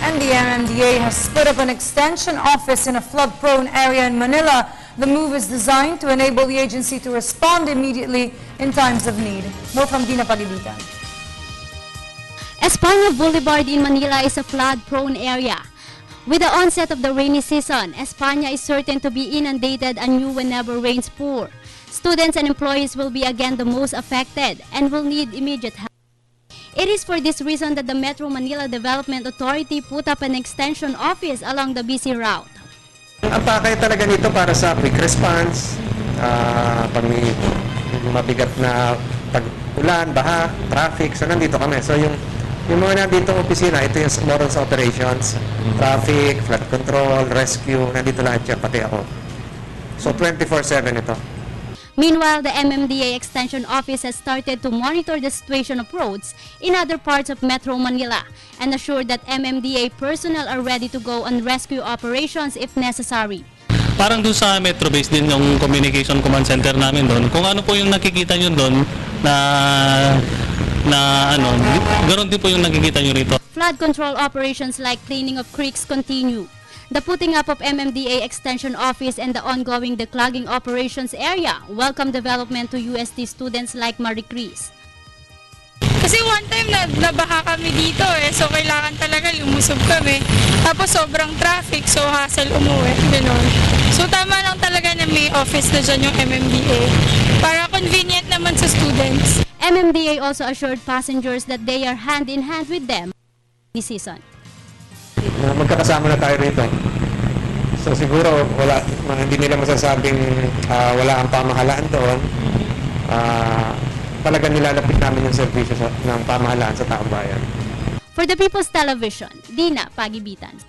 And the MMDA has split up an extension office in a flood-prone area in Manila. The move is designed to enable the agency to respond immediately in times of need. More from Dina Pagibitan. Espana Boulevard in Manila is a flood-prone area. With the onset of the rainy season, Espana is certain to be inundated anew whenever rains pour. Students and employees will be again the most affected and will need immediate help. It is for this reason that the Metro Manila Development Authority put up an extension office along the busy route. Ang pakay talaga nito para sa quick response, pag may mabigat na pag-ulan, baha, traffic, so nandito kami. So yung mga nandito opisina, ito yung more sa operations, traffic, flood control, rescue, nandito lahat yan, pati ako. So 24/7 ito. Meanwhile, the MMDA Extension Office has started to monitor the situation of roads in other parts of Metro Manila and assured that MMDA personnel are ready to go on rescue operations if necessary. Parang doon sa Metro Base din yung communication command center namin doon. Kung ano po yung nakikita nyo doon ganoon din po yung nakikita nyo rito. Flood control operations like cleaning of creeks continue. The putting up of MMDA Extension Office and the ongoing declogging operations area welcome development to UST students like Marie Chris. Kasi one time nabaha kami dito so kailangan talaga lumusob kami. Tapos sobrang traffic, so hassle umuwi, gano'n. So tama lang talaga na may office na dyan yung MMDA para convenient naman sa students. MMDA also assured passengers that they are hand in hand with them this season. Magkakasama na tayo rito. So siguro hindi nila masasabing wala ang pamahalaan doon. Talagang nilalapit namin yung serbisyo ng pamahalaan sa taong bayan. For the People's Television, Dina Pagibitan.